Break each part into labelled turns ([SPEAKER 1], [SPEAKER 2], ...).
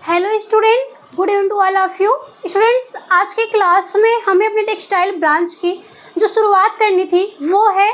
[SPEAKER 1] Hello student, good evening to all of you students. आज के class में हमें अपने टेक्सटाइल ब्रांच की जो शुरुआत करनी थी वो है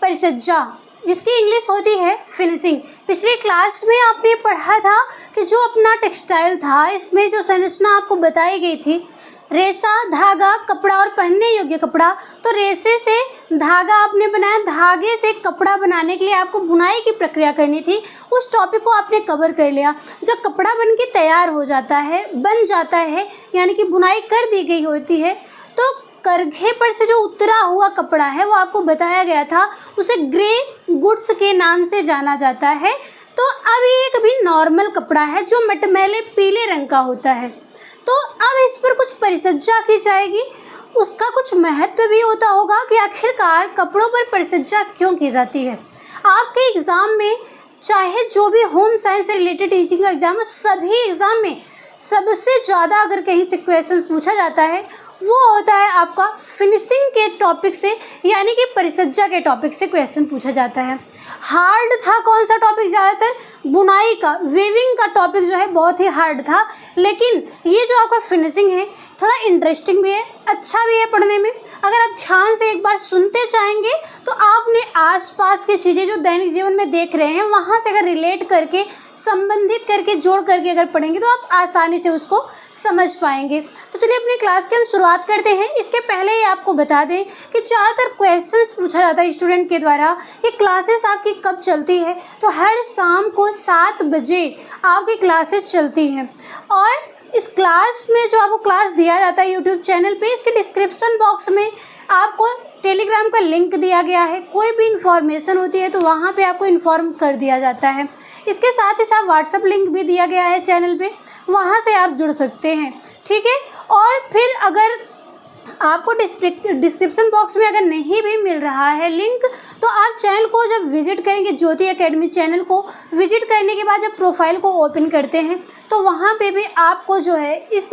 [SPEAKER 1] परिसज्जा, जिसकी इंग्लिश होती है फिनिशिंग। पिछले क्लास में आपने पढ़ा था कि जो अपना टेक्सटाइल था इसमें जो संरचना आपको बताई गई थी, रेशा, धागा, कपड़ा और पहनने योग्य कपड़ा। तो रेशे से धागा आपने बनाया, धागे से कपड़ा बनाने के लिए आपको बुनाई की प्रक्रिया करनी थी। उस टॉपिक को आपने कवर कर लिया। जब कपड़ा बन के तैयार हो जाता है, बन जाता है, यानी कि बुनाई कर दी गई होती है, तो करघे पर से जो उतरा हुआ कपड़ा है वो आपको बताया गया था, उसे ग्रे गुड्स के नाम से जाना जाता है। तो अब ये एक भी नॉर्मल कपड़ा है जो मटमैले पीले रंग का होता है। तो अब इस पर कुछ परिसज्जा की जाएगी। उसका कुछ महत्व भी होता होगा कि आखिरकार कपड़ों पर परिसज्जा क्यों की जाती है। आपके एग्ज़ाम में चाहे जो भी होम साइंस से रिलेटेड टीचिंग का एग्ज़ाम है, सभी एग्ज़ाम में सबसे ज़्यादा अगर कहीं से क्वेश्चन पूछा जाता है वो होता है आपका फिनिशिंग के टॉपिक से, यानी कि परिसज्जा के टॉपिक से क्वेश्चन पूछा जाता है। हार्ड था कौन सा टॉपिक ज़्यादातर? बुनाई का, वीविंग का टॉपिक जो है बहुत ही हार्ड था। लेकिन ये जो आपका फिनिशिंग है थोड़ा इंटरेस्टिंग भी है, अच्छा भी है पढ़ने में। अगर आप ध्यान से एक बार सुनते जाएंगे तो आपने आसपास की चीज़ें जो दैनिक जीवन में देख रहे हैं वहाँ से अगर रिलेट करके, संबंधित करके, जोड़ करके अगर पढ़ेंगे तो आप आसानी से उसको समझ पाएंगे। तो चलिए अपनी क्लास की हम शुरुआत करते हैं। इसके पहले ही आपको बता दें कि ज़्यादातर क्वेश्चंस पूछा जाता है स्टूडेंट के द्वारा कि क्लासेस आपकी कब चलती है। तो हर शाम को 7 बजे आपकी क्लासेस चलती हैं और इस क्लास में जो आपको क्लास दिया जाता है यूट्यूब चैनल पे, इसके डिस्क्रिप्शन बॉक्स में आपको टेलीग्राम का लिंक दिया गया है। कोई भी इन्फॉर्मेशन होती है तो वहाँ पे आपको इन्फॉर्म कर दिया जाता है। इसके साथ ही साथ व्हाट्सएप लिंक भी दिया गया है चैनल पे, वहाँ से आप जुड़ सकते हैं, ठीक है। और फिर अगर आपको डिस्क्रिप्शन बॉक्स में अगर नहीं भी मिल रहा है लिंक, तो आप चैनल को जब विजिट करेंगे, ज्योति एकेडमी चैनल को विजिट करने के बाद जब प्रोफाइल को ओपन करते हैं तो वहाँ पे भी आपको जो है इस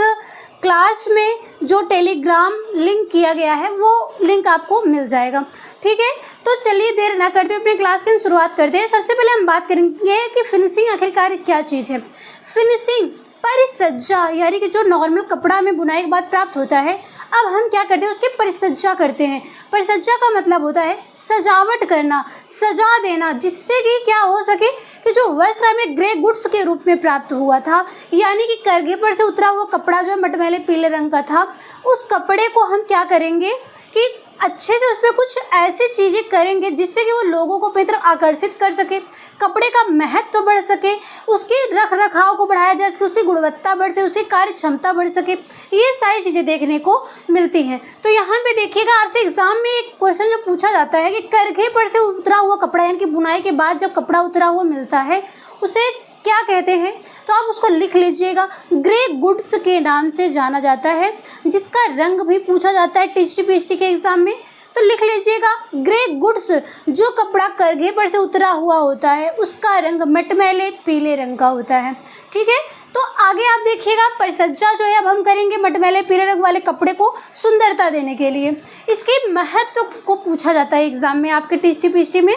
[SPEAKER 1] क्लास में जो टेलीग्राम लिंक किया गया है वो लिंक आपको मिल जाएगा, ठीक है। तो चलिए देर ना करते हुए अपनी क्लास की हम शुरुआत करते हैं। सबसे पहले हम बात करेंगे कि फिनिशिंग आखिरकार क्या चीज़ है। फिनिशिंग परिसज्जा, यानी कि जो नॉर्मल कपड़ा में बुनाई के बाद प्राप्त होता है, अब हम क्या करते हैं उसकी परिसज्जा करते हैं। परिसज्जा का मतलब होता है सजावट करना, सजा देना, जिससे कि क्या हो सके कि जो वस्त्र हमें ग्रे गुड्स के रूप में प्राप्त हुआ था, यानी कि करघे पर से उतरा हुआ कपड़ा जो मटमैले पीले रंग का था, उस कपड़े को हम क्या करेंगे कि अच्छे से उस पर कुछ ऐसी चीज़ें करेंगे जिससे कि वो लोगों को अपनी तरफ आकर्षित कर सके, कपड़े का महत्व बढ़ सके, उसके रख रखाव को बढ़ाया जा सके, उसकी गुणवत्ता बढ़ सके, उसकी कार्य क्षमता बढ़ सके। ये सारी चीज़ें देखने को मिलती हैं। तो यहाँ पे देखिएगा आपसे एग्जाम में एक क्वेश्चन जो पूछा जाता है कि करघे पर से उतरा हुआ कपड़ा, यानी कि बुनाई के बाद जब कपड़ा उतरा हुआ मिलता है उसे क्या कहते हैं, तो आप उसको लिख लीजिएगा। ग्रे गुड्स के नाम से जाना जाता है, जिसका रंग भी पूछा जाता है टीचर के एग्जाम में। तो लिख लीजिएगा ग्रे गुड्स, जो कपड़ा करघे पर से उतरा हुआ होता है उसका रंग मटमैले पीले रंग का होता है, ठीक है। तो आगे आप देखिएगा परिसज्जा जो है अब हम करेंगे मटमैले पीले रंग वाले कपड़े को सुंदरता देने के लिए। इसके महत्व को पूछा जाता है एग्जाम में आपके टीचर में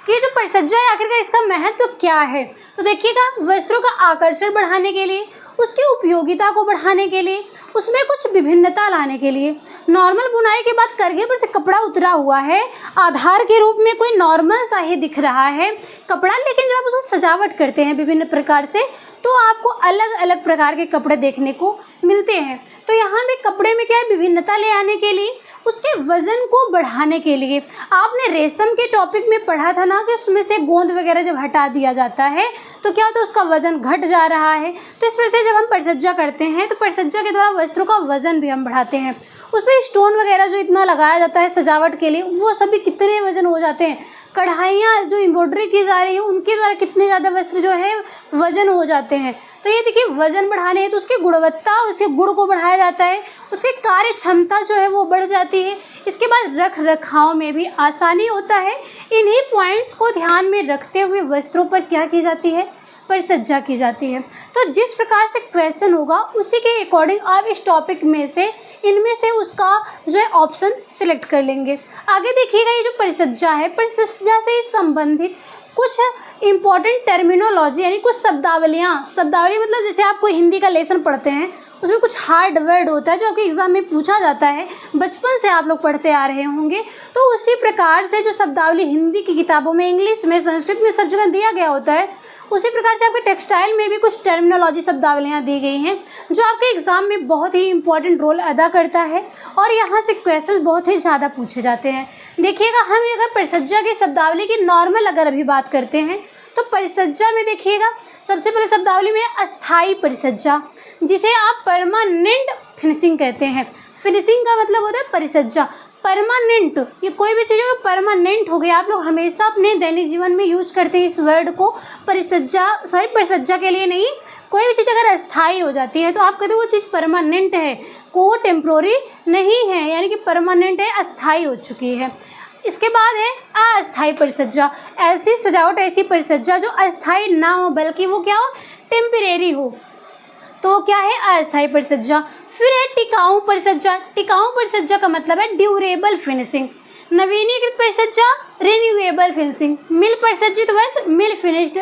[SPEAKER 1] कि जो परिसज्जा है आखिरकार इसका महत्व क्या है। तो देखिएगा वस्त्रों का आकर्षण बढ़ाने के लिए, उसकी उपयोगिता को बढ़ाने के लिए, उसमें कुछ विभिन्नता लाने के लिए। नॉर्मल बुनाई के बाद करघे पर से कपड़ा उतरा हुआ है, आधार के रूप में कोई नॉर्मल सा ही दिख रहा है कपड़ा, लेकिन जब आप उसको सजावट करते हैं विभिन्न प्रकार से तो आपको अलग अलग प्रकार के कपड़े देखने को मिलते हैं। तो यहाँ पे कपड़े में क्या है, विभिन्नता ले आने के लिए, उसके वजन को बढ़ाने के लिए। आपने रेशम के टॉपिक में पढ़ा था ना कि उसमें से गोंद वगैरह जब हटा दिया जाता है तो क्या होता है, उसका वजन घट जा रहा है। तो इस प्रकार से जब हम परिसज्जा करते हैं तो परिसज्जा के द्वारा वस्त्रों का वजन भी हम बढ़ाते हैं। उसमें स्टोन वगैरह जो इतना लगाया जाता है सजावट के लिए, वो सभी कितने वजन हो जाते हैं। कढ़ाइयाँ जो एम्ब्रॉयडरी की जा रही है उनके द्वारा कितने ज़्यादा वस्त्र जो है वजन हो जाते हैं। तो ये देखिए वजन बढ़ाने हैं तो उसकी गुणवत्ता, उसके गुण को बढ़ाया जाता है, उसकी कार्य क्षमता जो है वो बढ़ जाती है। इसके बाद रख रखाव में भी आसानी होता है। इन्हीं पॉइंट्स को ध्यान में रखते हुए वस्त्रों पर क्या की जाती है, परिसज्जा की जाती है। तो जिस प्रकार से क्वेश्चन होगा उसी के अकॉर्डिंग आप इस टॉपिक में से इनमें से उसका जो है ऑप्शन सिलेक्ट कर लेंगे। आगे देखिएगा ये जो परिसज्जा है, परिसज्जा से संबंधित कुछ इम्पॉर्टेंट टर्मिनोलॉजी यानी कुछ शब्दावली मतलब जैसे आप कोई हिंदी का लेसन पढ़ते हैं, उसमें कुछ हार्ड वर्ड होता है जो आपके एग्ज़ाम में पूछा जाता है, बचपन से आप लोग पढ़ते आ रहे होंगे। तो उसी प्रकार से जो शब्दावली हिंदी की किताबों में, इंग्लिश में, संस्कृत में सब जगह दिया गया होता है, उसी प्रकार से आपके टेक्सटाइल में भी कुछ टर्मिनोलॉजी शब्दावलियाँ दी गई हैं जो आपके एग्ज़ाम में बहुत ही इंपॉर्टेंट रोल अदा करता है और यहाँ से क्वेश्चन बहुत ही ज़्यादा पूछे जाते हैं। देखिएगा, हम अगर परिसज्जा की शब्दावली की नॉर्मल अगर अभी बात करते हैं तो परिसज्जा में देखिएगा, सबसे पहले शब्दावली में अस्थाई परिसज्जा, जिसे आप परमानेंट फिनिशिंग कहते हैं। फिनिशिंग का मतलब होता है परिसज्जा, परमानेंट। ये कोई भी चीज़ परमानेंट हो गया, आप लोग हमेशा अपने दैनिक जीवन में यूज करते हैं इस वर्ड को। परिसज्जा के लिए नहीं, कोई भी चीज़ अगर अस्थाई हो जाती है तो आप कहते हो वो चीज़ परमानेंट है, को टेम्प्रोरी नहीं है, यानी कि परमानेंट है, अस्थाई हो चुकी है। इसके बाद है अस्थाई परिसज्जा, ऐसी सजावट, ऐसी परिसज्जा जो अस्थाई ना हो बल्कि वो क्या हो, टेम्परेरी हो, तो क्या है अस्थाई परिसज्जा। फिर है टिकाऊ परिसज्जा। टिकाऊ परिसज्जा का मतलब है ड्यूरेबल फिनिशिंग। नवीनीकृत परिसज्जा, रिन्यूएबल फिनिशिंग। मिल परिसज्जित वस्त्र, मिल फिनिश्ड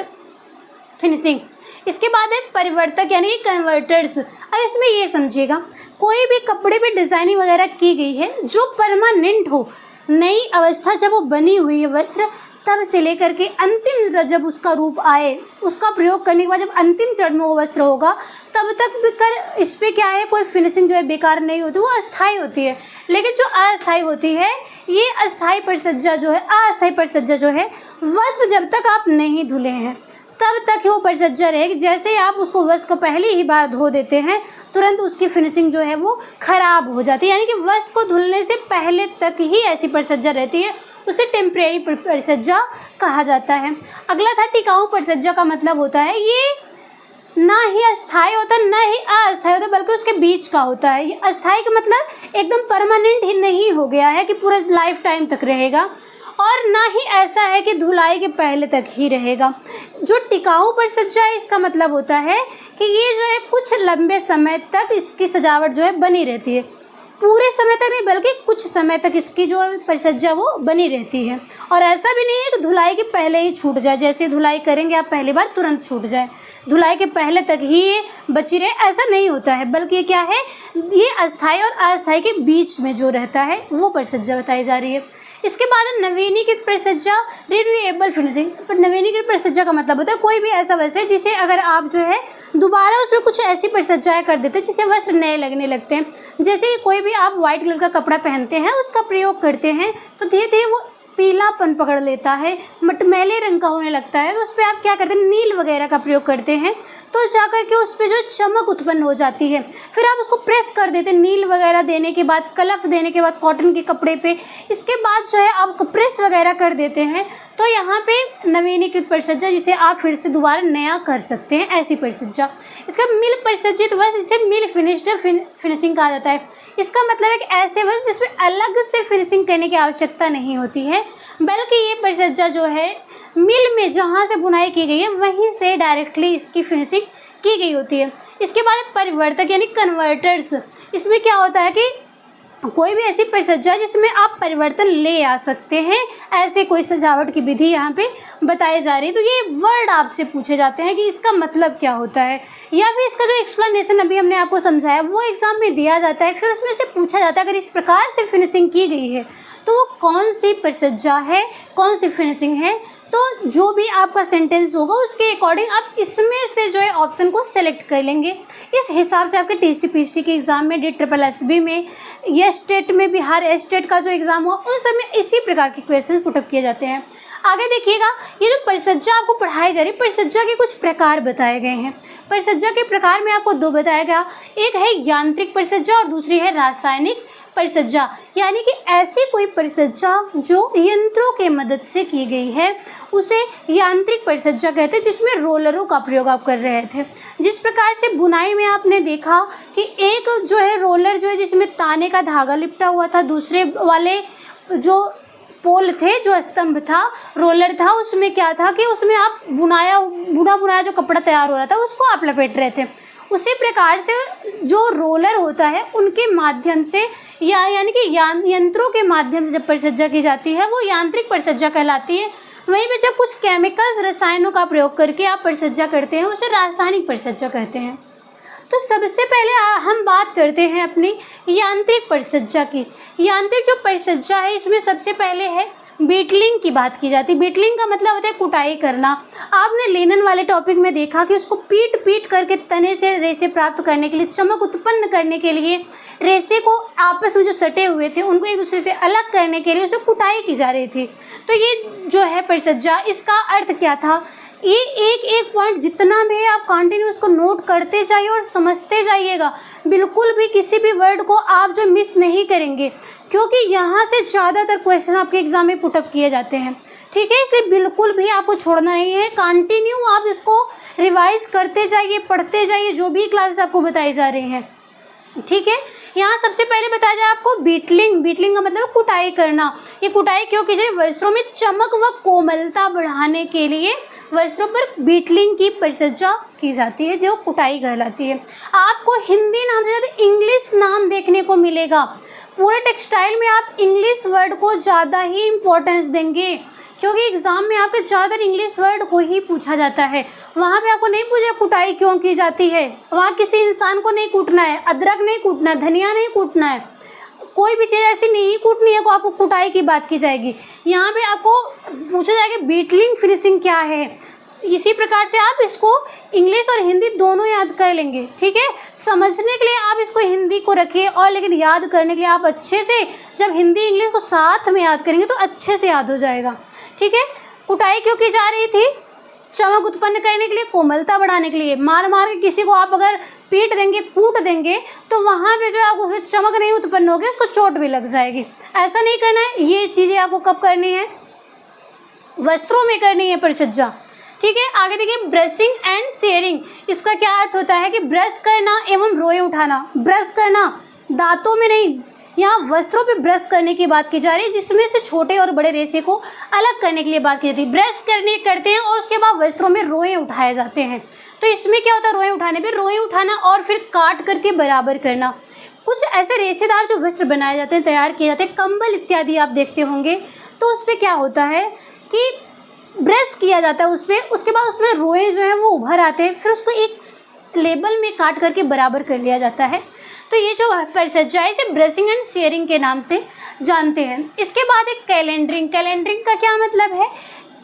[SPEAKER 1] फिनिशिंग। इसके बाद है परिवर्तक यानी कन्वर्टर्स। अब इसमें ये समझिएगा, कोई भी कपड़े पे डिज़ाइनिंग वगैरह की गई है जो परमानेंट हो, नई अवस्था जब वो बनी हुई है वस्त्र, तब से लेकर के अंतिम जब उसका रूप आए, उसका प्रयोग करने के बाद जब अंतिम चरण में वो वस्त्र होगा, तब तक भी कर इस पर क्या है, कोई फिनिशिंग जो है बेकार नहीं होती, वो अस्थाई होती है। लेकिन जो अस्थाई होती है, ये अस्थाई परिसज्जा जो है, अस्थाई परिसज्जा जो है, वस्त्र जब तक आप नहीं धुले हैं तब तक वो परिसज्जा रहेगी। जैसे ही आप उसको वस्त्र को पहली ही बार धो देते हैं, तुरंत उसकी फिनिशिंग जो है वो ख़राब हो जाती है, यानी कि वस्त्र को धुलने से पहले तक ही ऐसी परिसज्जा रहती है, उसे टेम्परेरी परिसज्जा कहा जाता है। अगला था टिकाऊ परिसज्जा का मतलब होता है ये ना ही अस्थाई होता ना ही अस्थाई होता, बल्कि उसके बीच का होता है। ये अस्थाई का मतलब एकदम परमानेंट ही नहीं हो गया है कि पूरा लाइफ टाइम तक रहेगा, और ना ही ऐसा है कि धुलाई के पहले तक ही रहेगा। जो टिकाऊ परिसज्जा है, इसका मतलब होता है कि ये जो है कुछ लंबे समय तक इसकी सजावट जो है बनी रहती है, पूरे समय तक नहीं बल्कि कुछ समय तक इसकी जो परिसज्जा वो बनी रहती है। और ऐसा भी नहीं है कि धुलाई के पहले ही छूट जाए, जैसे धुलाई करेंगे आप पहली बार तुरंत छूट जाए, धुलाई के पहले तक ही ये बची रहे, ऐसा नहीं होता है, बल्कि ये क्या है, ये अस्थाई और अस्थाई के बीच में जो रहता है वो परिसज्जा बताई जा रही है। इसके बाद नवीनीकृत परिसज्जा, रिन्यूएबल फिनिशिंग। पर नवीनीकृत परिसज्जा का मतलब होता है कोई भी ऐसा वस्त्र है जिसे अगर आप जो है दोबारा उसमें कुछ ऐसी परिसज्जाएं कर देते हैं जिससे वस्त्र नए लगने लगते हैं। जैसे कोई भी आप वाइट कलर का कपड़ा पहनते हैं, उसका प्रयोग करते हैं तो धीरे धीरे वो पीलापन पकड़ लेता है, मटमैले रंग का होने लगता है, तो उस पर आप क्या करते हैं, नील वगैरह का प्रयोग करते हैं, तो जाकर के उस पर जो चमक उत्पन्न हो जाती है। फिर आप उसको प्रेस कर देते हैं, नील वगैरह देने के बाद, कलफ देने के बाद कॉटन के कपड़े पे, इसके बाद जो है आप उसको प्रेस वगैरह कर देते हैं, तो यहाँ पे नवीनीकृत परिसज्जा, जिसे आप फिर से दोबारा नया कर सकते हैं, ऐसी परिसज्जा। इसका मिल परिसज्जित वस्त्र, इसे मिल फिनिश्ड फिनिशिंग कहा जाता है। इसका मतलब एक ऐसे वस्त्र जिसमें अलग से फिनिशिंग करने की आवश्यकता नहीं होती है, बल्कि ये परिसज्जा जो है मिल में जहाँ से बुनाई की गई है वहीं से डायरेक्टली इसकी फिनिशिंग की गई होती है। इसके बाद परिवर्तक यानी कन्वर्टर्स। इसमें क्या होता है कि कोई भी ऐसी परिसज्जा जिसमें आप परिवर्तन ले आ सकते हैं, ऐसे कोई सजावट की विधि यहाँ पे बताई जा रही है। तो ये वर्ड आपसे पूछे जाते हैं कि इसका मतलब क्या होता है, या फिर इसका जो एक्सप्लेनेशन अभी हमने आपको समझाया वो एग्ज़ाम में दिया जाता है, फिर उसमें से पूछा जाता है अगर इस प्रकार से फिनिशिंग की गई है तो वो कौन सी परिसज्जा है, कौन सी फिनिशिंग है। तो जो भी आपका सेंटेंस होगा उसके अकॉर्डिंग आप इसमें से जो है ऑप्शन को सेलेक्ट कर लेंगे। इस हिसाब से आपके टीसी पीएचडी के एग्ज़ाम में, DSSB में, या स्टेट में, बिहार स्टेट का जो एग्ज़ाम हुआ उन सब में इसी प्रकार के क्वेश्चन पुटअप किए जाते हैं। आगे देखिएगा, ये जो परिसज्जा आपको पढ़ाई जा रही है, परिसज्जा के कुछ प्रकार बताए गए हैं। परिसज्जा के प्रकार में आपको दो बताया गया, एक है यांत्रिक परिसज्जा और दूसरी है रासायनिक परिसज्जा। यानी कि ऐसी कोई परिसज्जा जो यंत्रों के मदद से की गई है उसे यांत्रिक परिसज्जा कहते हैं, जिसमें रोलरों का प्रयोग आप कर रहे थे। जिस प्रकार से बुनाई में आपने देखा कि एक जो है रोलर जो है जिसमें ताने का धागा लिपटा हुआ था, दूसरे वाले जो पोल थे, जो स्तंभ था, रोलर था, उसमें क्या था कि उसमें आप बुना बुनाया जो कपड़ा तैयार हो रहा था उसको आप लपेट रहे थे। उसी प्रकार से जो रोलर होता है उनके माध्यम से यानी कि यंत्रों के माध्यम से जब परिसज्जा की जाती है वो यांत्रिक परिसज्जा कहलाती है। वहीं पे जब कुछ केमिकल्स रसायनों का प्रयोग करके आप परिचर्या करते हैं उसे रासायनिक परिचर्या कहते हैं। तो सबसे पहले हम बात करते हैं अपनी यांत्रिक परिचर्या की। यांत्रिक जो परिचर्या है इसमें सबसे पहले है बीटलिंग की बात की जाती है। बीटलिंग का मतलब होता है कुटाई करना। आपने लेनन वाले टॉपिक में देखा कि उसको पीट करके तने से रेशे प्राप्त करने के लिए, चमक उत्पन्न करने के लिए, रेशे को आपस में जो सटे हुए थे उनको एक दूसरे से अलग करने के लिए उसमें कुटाई की जा रही थी। तो ये जो है परिचर्या, इसका अर्थ क्या था, ये एक एक पॉइंट जितना भी है आप कंटिन्यू उसको नोट करते जाइए और समझते जाइएगा। बिल्कुल भी किसी भी वर्ड को आप जो मिस नहीं करेंगे, क्योंकि यहाँ से ज़्यादातर क्वेश्चन आपके एग्जाम में पुटअप किए जाते हैं। ठीक है, इसलिए बिल्कुल भी आपको छोड़ना नहीं है। कंटिन्यू आप इसको रिवाइज करते जाइए, पढ़ते जाइए, जो भी क्लासेस आपको बताई जा रही हैं। ठीक है, यहाँ सबसे पहले बताया जाए आपको बीटलिंग। बीटलिंग का मतलब कुटाई करना। ये कुटाई क्यों की जाए, वस्त्रों में चमक व कोमलता बढ़ाने के लिए वस्त्रों पर बीटलिंग की परिचर्या की जाती है, जो कुटाई कहलाती है। आपको हिंदी नाम से ज़्यादा इंग्लिश नाम देखने को मिलेगा। पूरे टेक्सटाइल में आप इंग्लिश वर्ड को ज़्यादा ही इम्पोर्टेंस देंगे, क्योंकि एग्ज़ाम में आपके ज़्यादातर इंग्लिश वर्ड को ही पूछा जाता है। वहाँ पे आपको नहीं पूछा कुटाई क्यों की जाती है, वहाँ किसी इंसान को नहीं कूटना है, अदरक नहीं कूटना है, धनिया नहीं कूटना है, कोई भी चीज़ ऐसी नहीं कूटनी है को आपको कुटाई की बात की जाएगी। यहाँ पे आपको पूछा जाएगा बीटलिंग फिनिशिंग क्या है। इसी प्रकार से आप इसको इंग्लिश और हिंदी दोनों याद कर लेंगे। ठीक है, समझने के लिए आप इसको हिंदी को रखिए, और लेकिन याद करने के लिए आप अच्छे से जब हिंदी इंग्लिश को साथ में याद करेंगे तो अच्छे से याद हो जाएगा। ठीक है, कुटाई क्यों की जा रही थी, चमक उत्पन्न करने के लिए, कोमलता बढ़ाने के लिए। मार के किसी को आप अगर पीट देंगे, कूट देंगे, तो वहाँ पे जो आपको उसमें चमक नहीं उत्पन्न होगी, उसको चोट भी लग जाएगी। ऐसा नहीं करना है। ये चीज़ें आपको कब करनी है, वस्त्रों में करनी है परिचर्या। ठीक है, आगे देखिए ब्रशिंग एंड शेयरिंग। इसका क्या अर्थ होता है कि ब्रश करना एवं रोए उठाना। ब्रश करना दांतों में नहीं, यहाँ वस्त्रों पे ब्रश करने की बात की जा रही है, जिसमें से छोटे और बड़े रेशे को अलग करने के लिए बात की जाती है। ब्रश करते हैं और उसके बाद वस्त्रों में रोए उठाए जाते हैं। तो इसमें क्या होता है, रोए उठाने पे रोए उठाना और फिर काट करके बराबर करना। कुछ ऐसे रेशेदार जो वस्त्र बनाए जाते हैं, तैयार किए जाते हैं, कंबल इत्यादि आप देखते होंगे, तो उस पर क्या होता है कि ब्रश किया जाता है उस पर, उसके बाद उसमें रोए जो हैं वो उभर आते हैं, फिर उसको एक लेबल में काट करके बराबर कर लिया जाता है। तो ये जो परिचर्या है इसे ब्रशिंग एंड शेयरिंग के नाम से जानते हैं। इसके बाद एक कैलेंडरिंग। कैलेंडरिंग का क्या मतलब है,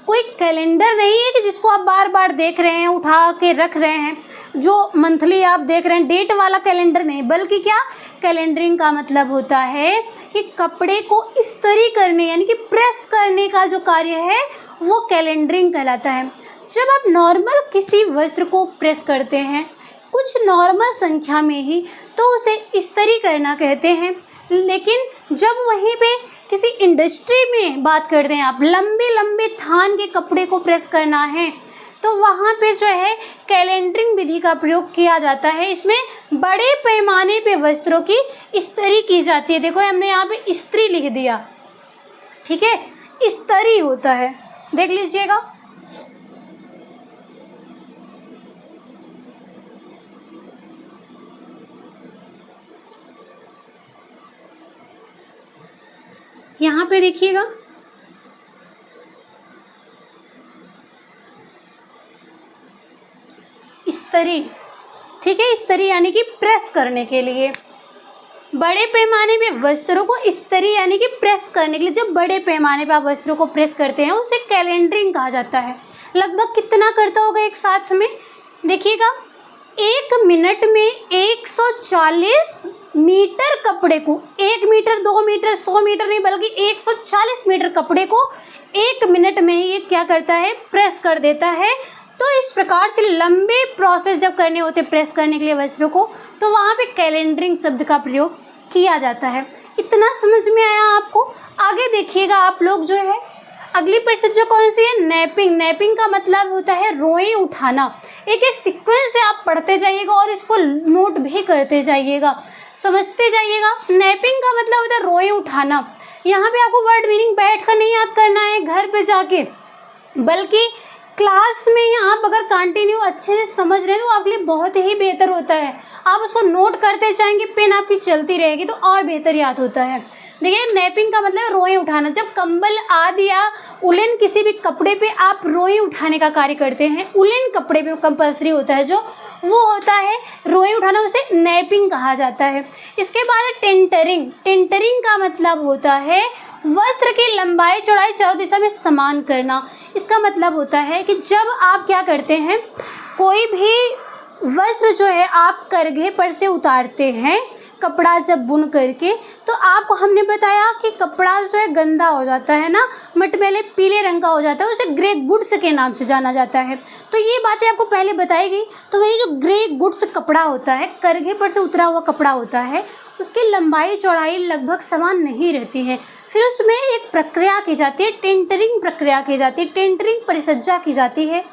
[SPEAKER 1] कोई कैलेंडर नहीं है कि जिसको आप बार बार देख रहे हैं, उठा के रख रहे हैं, जो मंथली आप देख रहे हैं, डेट वाला कैलेंडर नहीं, बल्कि क्या, कैलेंडरिंग का मतलब होता है कि कपड़े को इस्त्री करने यानी कि प्रेस करने का जो कार्य है वो कैलेंडरिंग कहलाता है। जब आप नॉर्मल किसी वस्त्र को प्रेस करते हैं कुछ नॉर्मल संख्या में ही, तो उसे इस्त्री करना कहते हैं। लेकिन जब वहीं पे किसी इंडस्ट्री में बात करते हैं, आप लंबे लंबे थान के कपड़े को प्रेस करना है, तो वहाँ पे जो है कैलेंडरिंग विधि का प्रयोग किया जाता है। इसमें बड़े पैमाने पे वस्त्रों की इस्त्री की जाती है। देखो हमने यहाँ पे इस्त्री लिख दिया, ठीक है, इस्त्री होता है, देख लीजिएगा। यहाँ पे देखिएगा, इस्त्री, ठीक है, इस्त्री यानी कि प्रेस करने के लिए। बड़े पैमाने पे वस्त्रों को इस्त्री यानी कि प्रेस करने के लिए, जब बड़े पैमाने पे आप वस्त्रों को प्रेस करते हैं उसे कैलेंडरिंग कहा जाता है। लगभग कितना करता होगा एक साथ में, देखिएगा, 1 मिनट में 140 मीटर कपड़े को, 1 मीटर 2 मीटर 100 मीटर नहीं बल्कि 140 मीटर कपड़े को 1 मिनट में ही ये क्या करता है, प्रेस कर देता है। तो इस प्रकार से लंबे प्रोसेस जब करने होते प्रेस करने के लिए वस्त्रों को, तो वहाँ पे कैलेंडरिंग शब्द का प्रयोग किया जाता है। इतना समझ में आया आपको। आगे देखिएगा आप लोग जो है, अगली परिचर्या कौन सी है, नैपिंग। नैपिंग का मतलब होता है रोए उठाना। एक एक सीक्वेंस से आप पढ़ते जाइएगा और इसको नोट भी करते जाइएगा, समझते जाइएगा। नैपिंग का मतलब होता है रोए उठाना। यहाँ पे आपको वर्ड मीनिंग बैठ कर नहीं याद करना है घर पे जाके, बल्कि क्लास में ही आप अगर कंटिन्यू अच्छे से समझ रहे हैं तो आपके लिए बहुत ही बेहतर होता है। आप उसको नोट करते जाएंगे, पेन आपकी चलती रहेगी तो और बेहतर याद होता है। देखिए नैपिंग का मतलब रोएं उठाना। जब कंबल आदि या उलेन किसी भी कपड़े पे आप रोएं उठाने का कार्य करते हैं, उलेन कपड़े पे कंपल्सरी होता है जो, वो होता है रोएं उठाना, उसे नैपिंग कहा जाता है। इसके बाद है टेंटरिंग। टेंटरिंग का मतलब होता है वस्त्र की लंबाई चौड़ाई चारों दिशा में समान करना। इसका मतलब होता है कि जब आप क्या करते हैं, कोई भी वस्त्र जो है आप करघे पर से उतारते हैं, कपड़ा जब बुन करके, तो आपको हमने बताया कि कपड़ा जो है गंदा हो जाता है ना, मटमैले पीले रंग का हो जाता है, उसे ग्रे गुड्स के नाम से जाना जाता है। तो ये बातें आपको पहले बताई गई। तो वही जो ग्रे गुड्स कपड़ा होता है, करघे पर से उतरा हुआ कपड़ा होता है, उसकी लंबाई चौड़ाई लगभग समान नहीं रहती है। फिर उसमें एक प्रक्रिया की जाती है, टेंटरिंग प्रक्रिया की जाती है, टेंटरिंग परिसज्जा की जाती है,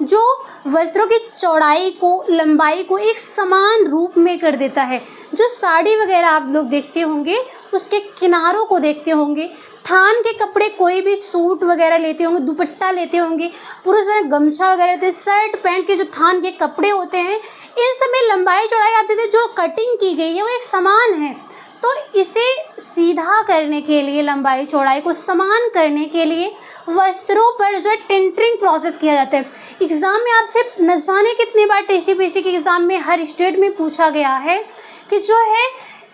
[SPEAKER 1] जो वस्त्रों की चौड़ाई को, लंबाई को एक समान रूप में कर देता है। जो साड़ी वगैरह आप लोग देखते होंगे, उसके किनारों को देखते होंगे, थान के कपड़े कोई भी सूट वगैरह लेते होंगे, दुपट्टा लेते होंगे, पुरुष वगैरह गमछा वगैरह लेते हैं, शर्ट पैंट के जो थान के कपड़े होते हैं, इन सब में लंबाई चौड़ाई आती थी, जो कटिंग की गई है वो एक समान है। तो इसे सीधा करने के लिए, लंबाई चौड़ाई को समान करने के लिए वस्त्रों पर जो है टेंटरिंग प्रोसेस किया जाता है। एग्ज़ाम में आपसे न जाने कितनी बार टेस्टी के एग्ज़ाम में हर स्टेट में पूछा गया है कि जो है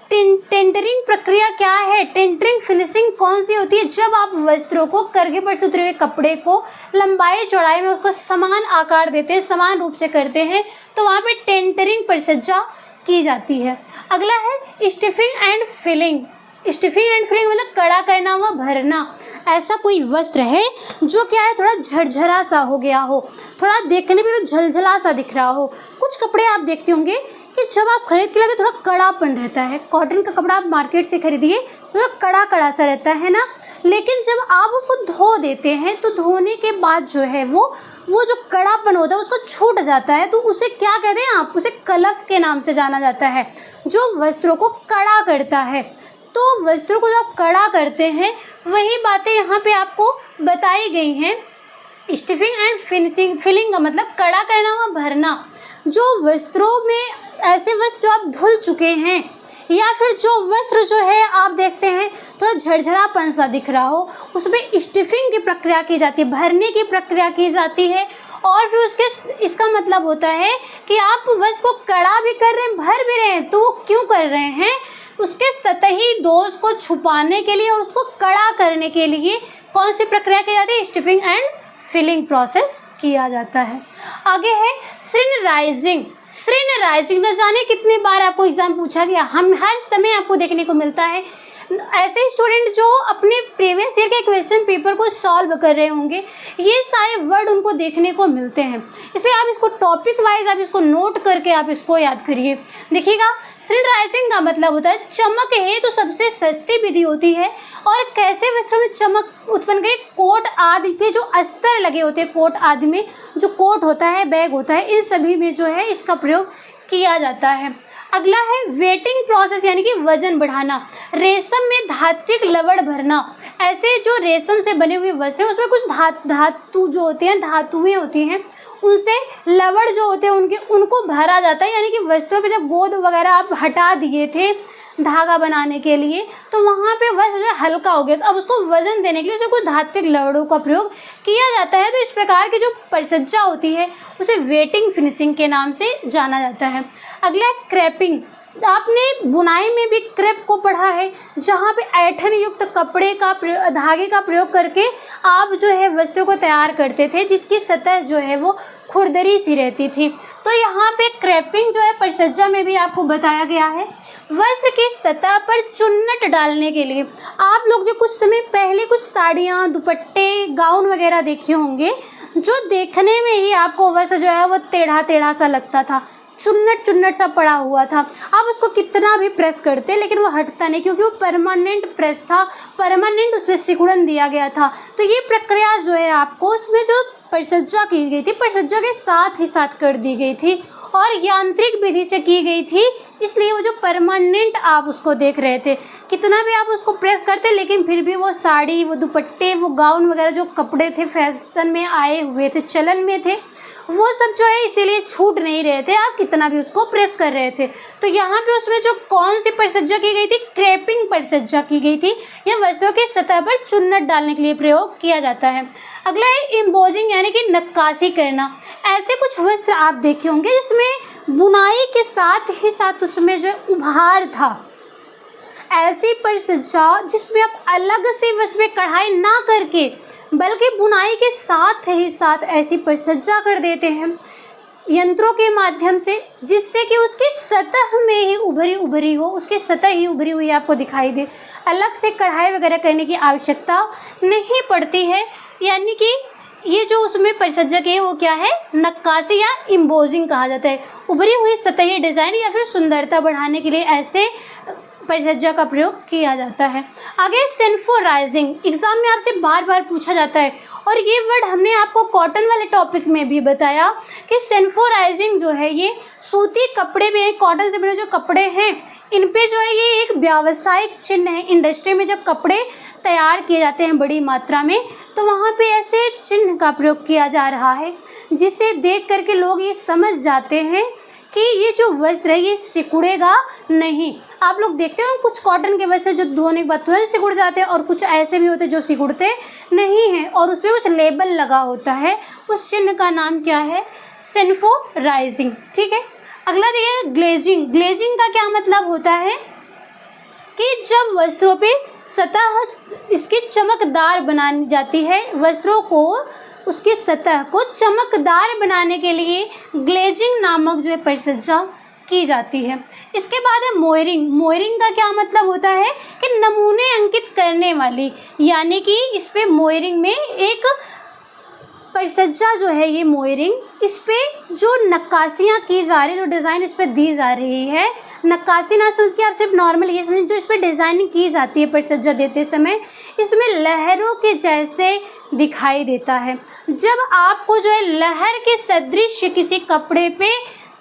[SPEAKER 1] टेंटरिंग प्रक्रिया क्या है, टेंटरिंग फिनिशिंग कौन सी होती है। जब आप वस्त्रों को, करघे पर से उतरे हुए कपड़े को लंबाई चौड़ाई में उसको समान आकार देते हैं, समान रूप से करते हैं, तो वहाँ पे टेंटरिंग परिसज्जा की जाती है। अगला है स्टिफिंग एंड फिलिंग। स्टिफिंग एंड फिलिंग मतलब कड़ा करना व भरना। ऐसा कोई वस्त्र है जो क्या है, थोड़ा झरझरा सा हो गया हो, थोड़ा देखने में तो झलझला सा दिख रहा हो। कुछ कपड़े आप देखते होंगे कि जब आप खरीद के लाते थोड़ा कड़ापन रहता है। कॉटन का कपड़ा आप मार्केट से खरीदिए, थोड़ा कड़ा कड़ा सा रहता है ना, लेकिन जब आप उसको धो देते हैं तो धोने के बाद जो है वो जो कड़ापन होता है उसको छूट जाता है। तो उसे क्या कहते हैं आप, उसे कलफ के नाम से जाना जाता है, जो वस्त्रों को कड़ा करता है। तो वस्त्रों को जब आप कड़ा करते हैं, वही बातें यहाँ पे आपको बताई गई हैं। स्टिफिंग एंड फिनिशिंग, फिलिंग का मतलब कड़ा करना व भरना। जो वस्त्रों में ऐसे वस्त्र जो आप धुल चुके हैं, या फिर जो वस्त्र जो है आप देखते हैं थोड़ा झरझरापन सा दिख रहा हो, उसमें स्टिफिंग की प्रक्रिया की जाती है, भरने की प्रक्रिया की जाती है। और फिर इसका मतलब होता है कि आप वस्त्र को कड़ा भी कर रहे हैं, भर भी रहे हैं, तो वो क्यों कर रहे हैं, उसके सतही दोष को छुपाने के लिए और उसको कड़ा करने के लिए कौन सी प्रक्रिया की जाती है, स्टिफिंग एंड फिलिंग प्रोसेस किया जाता है। आगे है श्रिनराइजिंग। श्रिनराइजिंग न जाने कितने बार आपको एग्जाम पूछा गया, हम हर समय आपको देखने को मिलता है। ऐसे स्टूडेंट जो अपने प्रीवियस ईयर के क्वेश्चन पेपर को सॉल्व कर रहे होंगे, ये सारे वर्ड उनको देखने को मिलते हैं, इसलिए आप इसको टॉपिक वाइज आप इसको नोट करके आप इसको याद करिए। देखिएगा, श्रिनराइजिंग का मतलब होता है चमक है तो सबसे सस्ती विधि होती है। और कैसे वस्त्रों में चमक उत्पन्न करें, कोट आदि के जो अस्तर लगे होते हैं, कोट आदि में जो कोट होता है, बैग होता है, इन सभी में जो है इसका प्रयोग किया जाता है। अगला है वेटिंग प्रोसेस, यानी कि वजन बढ़ाना। रेशम में धात्विक लवण भरना। ऐसे जो रेशम से बने हुए वस्त्र हैं उसमें कुछ धातु जो होते हैं, धातुएं होती हैं, उनसे लवण जो होते हैं उनको भरा जाता है। यानी कि वस्त्रों पे जब गोंद वगैरह आप हटा दिए थे धागा बनाने के लिए, तो वहाँ पे वस्त्र जो हल्का हो गया, तो अब उसको वजन देने के लिए उसे कुछ धात्विक लवणों का प्रयोग किया जाता है। तो इस प्रकार की जो परिसज्जा होती है उसे वेटिंग फिनिशिंग के नाम से जाना जाता है। अगला है क्रैपिंग। आपने बुनाई में भी क्रेप को पढ़ा है, जहाँ पे ऐंठन युक्त कपड़े का धागे का प्रयोग करके आप जो है वस्तु को तैयार करते थे, जिसकी सतह जो है वो खुरदरी सी रहती थी। तो यहाँ पे क्रैपिंग जो है परिसज्जा में भी आपको बताया गया है। वस्त्र की सतह पर चुन्नट डालने के लिए आप लोग जो कुछ समय पहले कुछ साड़ियाँ, दुपट्टे, गाउन वगैरह देखे होंगे, जो देखने में ही आपको वस्त्र जो है वो टेढ़ा टेढ़ा सा लगता था, चुन्नट सा पड़ा हुआ था। आप उसको कितना भी प्रेस करते लेकिन वो हटता नहीं, क्योंकि वो परमानेंट प्रेस था, परमानेंट उसमें सिकुड़न दिया गया था। तो ये प्रक्रिया जो है आपको उसमें जो परिसज्जा की गई थी, परिसज्जा के साथ ही साथ कर दी गई थी और यांत्रिक विधि से की गई थी, इसलिए वो जो परमानेंट आप उसको देख रहे थे, कितना भी आप उसको प्रेस करते लेकिन फिर भी वो साड़ी, वो दुपट्टे, वो गाउन वगैरह जो कपड़े थे फैशन में आए हुए थे, चलन में थे, वो सब जो है इसीलिए छूट नहीं रहे थे, आप कितना भी उसको प्रेस कर रहे थे। तो यहाँ पे उसमें जो कौन सी परिसज्जा की गई थी, क्रैपिंग परिसज्जा की गई थी। यह वस्त्रों की सतह पर चुन्नट डालने के लिए प्रयोग किया जाता है। अगला है एम्बोजिंग यानी कि नक्काशी करना। ऐसे कुछ वस्त्र आप देखे होंगे जिसमें बुनाई के साथ ही साथ उसमें जो उभार था। ऐसी परिसज्जा जिसमें आप अलग से वस्त्र में कढ़ाई ना करके बल्कि बुनाई के साथ ही साथ ऐसी परिसज्जा कर देते हैं यंत्रों के माध्यम से, जिससे कि उसकी सतह में ही उभरी हो, उसकी सतह ही उभरी हुई आपको दिखाई दे, अलग से कढ़ाई वगैरह करने की आवश्यकता नहीं पड़ती है। यानी कि ये जो उसमें परिसज्जा की है वो क्या है, नक्काशी या एम्बोजिंग कहा जाता है। उभरी हुई सतही डिज़ाइन या फिर सुंदरता बढ़ाने के लिए ऐसे परिसज्जा का प्रयोग किया जाता है। आगे सेन्फोराइजिंग, एग्जाम में आपसे बार बार पूछा जाता है और ये वर्ड हमने आपको कॉटन वाले टॉपिक में भी बताया कि सेन्फोराइजिंग जो है ये सूती कपड़े में, कॉटन से बने जो कपड़े हैं इन पे जो है ये एक व्यावसायिक चिन्ह है। इंडस्ट्री में जब कपड़े तैयार किए जाते हैं बड़ी मात्रा में तो वहाँ पे ऐसे चिन्ह का प्रयोग किया जा रहा है, जिसे देख करके लोग ये समझ जाते हैं कि ये जो वस्त्र है ये सिकुड़ेगा नहीं। आप लोग देखते हो कुछ कॉटन के वस्त्र जो धोने के बाद तुरंत सिकुड़ जाते हैं और कुछ ऐसे भी होते हैं जो सिकुड़ते नहीं हैं और उसमें कुछ लेबल लगा होता है। उस चिन्ह का नाम क्या है, सेन्फोराइजिंग। ठीक है, अगला देखिए ग्लेजिंग। ग्लेजिंग का क्या मतलब होता है कि जब वस्त्रों पे सतह इसकी चमकदार बनानी जाती है, वस्त्रों को उसकी सतह को चमकदार बनाने के लिए ग्लेजिंग नामक जो है परिसज्जा की जाती है। इसके बाद है मोयरिंग। मोयरिंग का क्या मतलब होता है कि नमूने अंकित करने वाली, यानी कि इस पे मोयरिंग में एक परिसज्जा जो है ये मोयरिंग, इस पे जो नक्काशियाँ की जा रही, जो डिज़ाइन इस पे दी जा रही है, नक्काशी ना समझ के आप सिर्फ नॉर्मल ये समझ, जो इस पे डिज़ाइनिंग की जाती है परिसज्जा देते समय, इसमें लहरों के जैसे दिखाई देता है। जब आपको जो है लहर के सदृश किसी कपड़े पे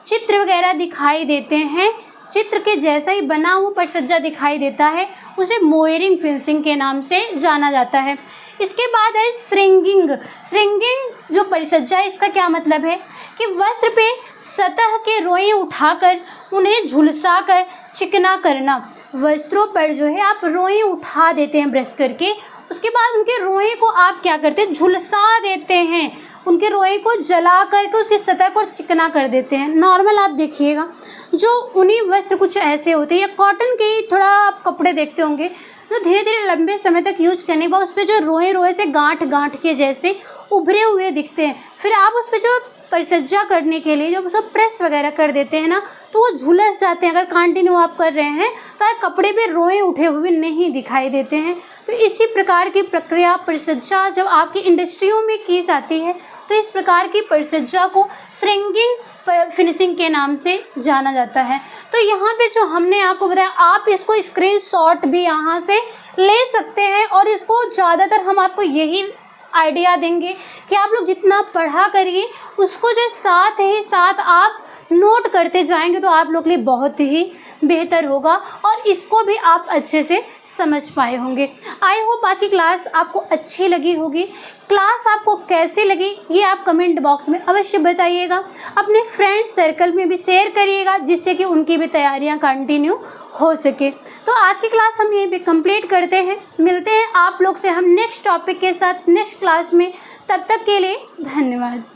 [SPEAKER 1] चित्र वगैरह दिखाई देते हैं, चित्र के जैसा ही बना हुआ परिसज्जा दिखाई देता है, उसे मोयरिंग फिनिशिंग के नाम से जाना जाता है। इसके बाद है श्रिंगिंग। श्रिंगिंग जो परिसज्जा है इसका क्या मतलब है कि वस्त्र पे सतह के रोए उठाकर उन्हें झुलसाकर चिकना करना। वस्त्रों पर जो है आप रोए उठा देते हैं ब्रश करके, उसके बाद उनके रोए को आप क्या करते हैं, झुलसा देते हैं, उनके रोए को जला करके उसकी सतह को चिकना कर देते हैं। नॉर्मल आप देखिएगा जो ऊनी वस्त्र कुछ ऐसे होते हैं या कॉटन के ही थोड़ा आप कपड़े देखते होंगे जो धीरे धीरे लंबे समय तक यूज करने के बाद उस पर जो रोए रोए से गांठ गांठ के जैसे उभरे हुए दिखते हैं, फिर आप उस पर जो परिसज्जा करने के लिए जो सब प्रेस वगैरह कर देते हैं ना, तो वो झुलस जाते हैं। अगर कंटिन्यू आप कर रहे हैं तो कपड़े पे रोए उठे हुए नहीं दिखाई देते हैं। तो इसी प्रकार की प्रक्रिया परिसज्जा जब आपकी इंडस्ट्रियों में की जाती है तो इस प्रकार की परिसज्जा को श्रिंगिंग फिनिशिंग के नाम से जाना जाता है। तो यहाँ पे जो हमने आपको बताया, आप इसको स्क्रीनशॉट भी यहाँ से ले सकते हैं और इसको ज़्यादातर हम आपको यही आइडिया देंगे कि आप लोग जितना पढ़ा करिए उसको जो साथ ही साथ आप नोट करते जाएंगे तो आप लोग के लिए बहुत ही बेहतर होगा और इसको भी आप अच्छे से समझ पाए होंगे। आई होप आज की क्लास आपको अच्छी लगी होगी। क्लास आपको कैसी लगी ये आप कमेंट बॉक्स में अवश्य बताइएगा। अपने फ्रेंड सर्कल में भी शेयर करिएगा जिससे कि उनकी भी तैयारियां कंटिन्यू हो सके। तो आज की क्लास हम यहीं पे कंप्लीट करते हैं। मिलते हैं आप लोग से हम नेक्स्ट टॉपिक के साथ नेक्स्ट क्लास में। तब तक के लिए धन्यवाद।